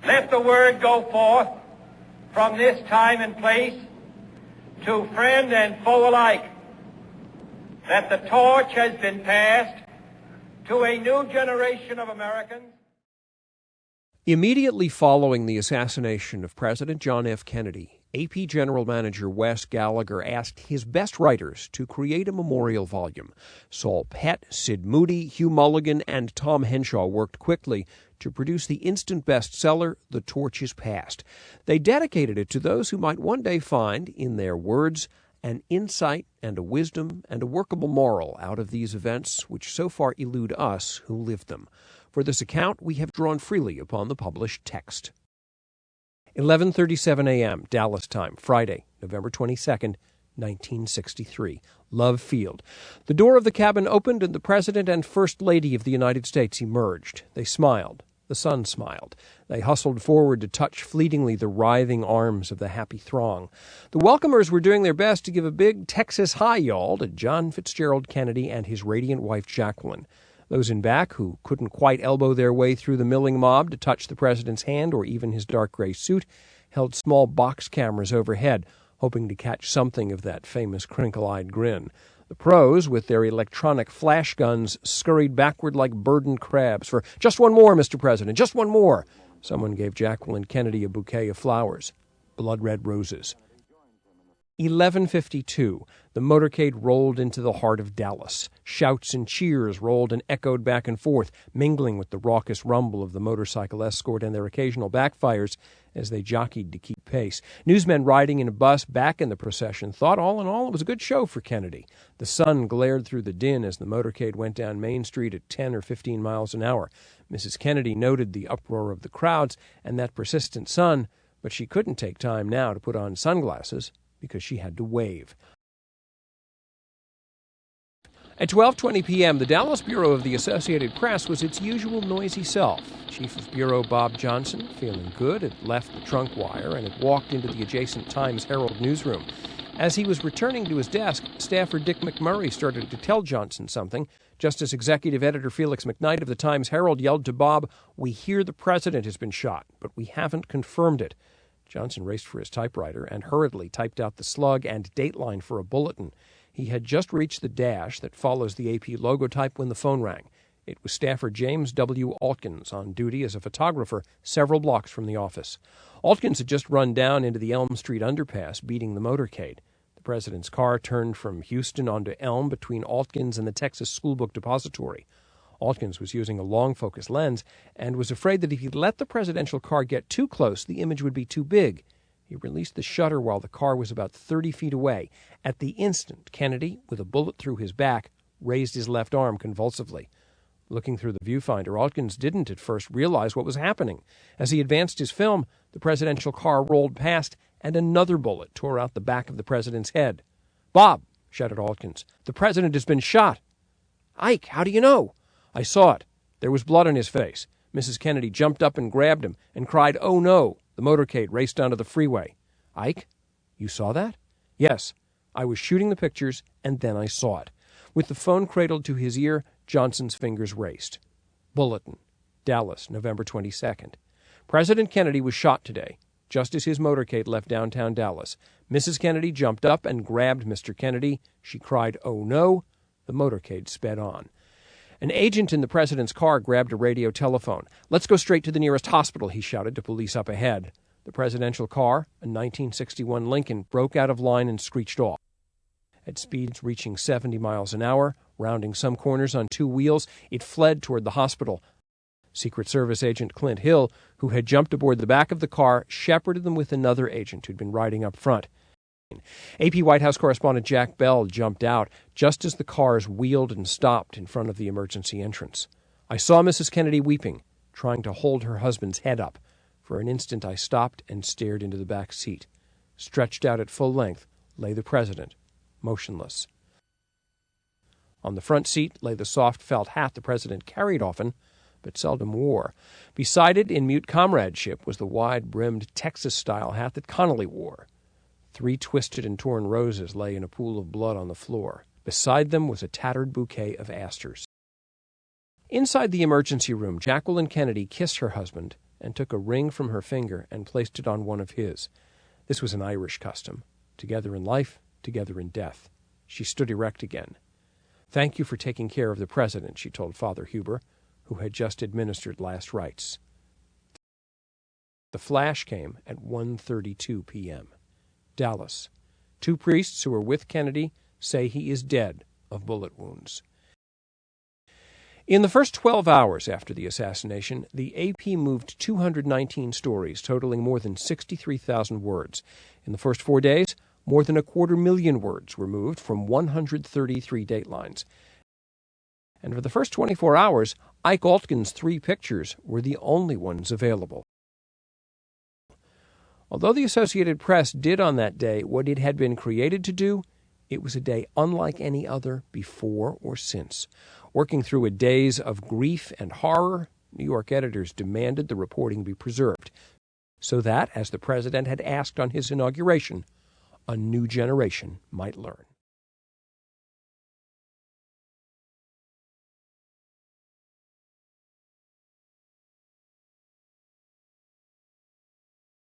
Let the word go forth from this time and place to friend and foe alike that the torch has been passed to a new generation of Americans. Immediately following the assassination of President John F. Kennedy, AP General Manager Wes Gallagher asked his best writers to create a memorial volume. Saul Pett, Sid Moody, Hugh Mulligan, and Tom Henshaw worked quickly to produce the instant bestseller, The Torch is Passed. They dedicated it to those who might one day find, in their words, an insight and a wisdom and a workable moral out of these events which so far elude us who lived them. For this account, we have drawn freely upon the published text. 11:37 a.m., Dallas time, Friday, November 22nd, 1963. Love Field. The door of the cabin opened and the President and First Lady of the United States emerged. They smiled. The sun smiled. They hustled forward to touch fleetingly the writhing arms of the happy throng. The welcomers were doing their best to give a big Texas hi, y'all, to John Fitzgerald Kennedy and his radiant wife, Jacqueline. Those in back, who couldn't quite elbow their way through the milling mob to touch the president's hand or even his dark gray suit, held small box cameras overhead, hoping to catch something of that famous crinkle-eyed grin. The pros, with their electronic flash guns, scurried backward like burdened crabs for, "Just one more, Mr. President, just one more." Someone gave Jacqueline Kennedy a bouquet of flowers, blood-red roses. 11:52, the motorcade rolled into the heart of Dallas. Shouts and cheers rolled and echoed back and forth, mingling with the raucous rumble of the motorcycle escort and their occasional backfires as they jockeyed to keep pace. Newsmen riding in a bus back in the procession thought all in all it was a good show for Kennedy. The sun glared through the din as the motorcade went down Main Street at 10 or 15 miles an hour. Mrs. Kennedy noted the uproar of the crowds and that persistent sun, but she couldn't take time now to put on sunglasses, because she had to wave. At 12:20 p.m., the Dallas Bureau of the Associated Press was its usual noisy self. Chief of Bureau Bob Johnson, feeling good, had left the trunk wire and had walked into the adjacent Times-Herald newsroom. As he was returning to his desk, staffer Dick McMurray started to tell Johnson something, just as executive editor Felix McKnight of the Times-Herald yelled to Bob, "We hear the president has been shot, but we haven't confirmed it." Johnson raced for his typewriter and hurriedly typed out the slug and dateline for a bulletin. He had just reached the dash that follows the AP logotype when the phone rang. It was staffer James W. Altkins on duty as a photographer several blocks from the office. Altkins had just run down into the Elm Street underpass, beating the motorcade. The president's car turned from Houston onto Elm between Altkins and the Texas Schoolbook Depository. Altkins was using a long-focus lens and was afraid that if he let the presidential car get too close, the image would be too big. He released the shutter while the car was about 30 feet away. At the instant, Kennedy, with a bullet through his back, raised his left arm convulsively. Looking through the viewfinder, Altkins didn't at first realize what was happening. As he advanced his film, the presidential car rolled past, and another bullet tore out the back of the president's head. "Bob," shouted Altkins, "the president has been shot." "Ike, how do you know?" "I saw it. There was blood on his face." Mrs. Kennedy jumped up and grabbed him and cried, "Oh, no." The motorcade raced onto the freeway. "Ike, you saw that?" "Yes. I was shooting the pictures, and then I saw it." With the phone cradled to his ear, Johnson's fingers raced. Bulletin. Dallas, November 22nd. President Kennedy was shot today, just as his motorcade left downtown Dallas. Mrs. Kennedy jumped up and grabbed Mr. Kennedy. She cried, "Oh, no." The motorcade sped on. An agent in the president's car grabbed a radio telephone. "Let's go straight to the nearest hospital," he shouted to police up ahead. The presidential car, a 1961 Lincoln, broke out of line and screeched off. At speeds reaching 70 miles an hour, rounding some corners on two wheels, it fled toward the hospital. Secret Service agent Clint Hill, who had jumped aboard the back of the car, shepherded them with another agent who'd been riding up front. AP White House correspondent Jack Bell jumped out just as the cars wheeled and stopped in front of the emergency entrance. "I saw Mrs. Kennedy weeping, trying to hold her husband's head up. For an instant I stopped and stared into the back seat. Stretched out at full length lay the president, motionless. On the front seat lay the soft felt hat the president carried often, but seldom wore. Beside it, in mute comradeship, was the wide-brimmed Texas-style hat that Connally wore. 3 twisted and torn roses lay in a pool of blood on the floor. Beside them was a tattered bouquet of asters. Inside the emergency room, Jacqueline Kennedy kissed her husband and took a ring from her finger and placed it on one of his. This was an Irish custom. Together in life, together in death. She stood erect again. "Thank you for taking care of the President," she told Father Huber, who had just administered last rites. The flash came at 1:32 p.m. Dallas. 2 priests who were with Kennedy say he is dead of bullet wounds. In the first 12 hours after the assassination, the AP moved 219 stories, totaling more than 63,000 words. In the first 4 days, more than 250,000 words were moved from 133 datelines. And for the first 24 hours, Ike Altgen's 3 pictures were the only ones available. Although the Associated Press did on that day what it had been created to do, it was a day unlike any other before or since. Working through a daze of grief and horror, New York editors demanded the reporting be preserved, so that, as the president had asked on his inauguration, a new generation might learn.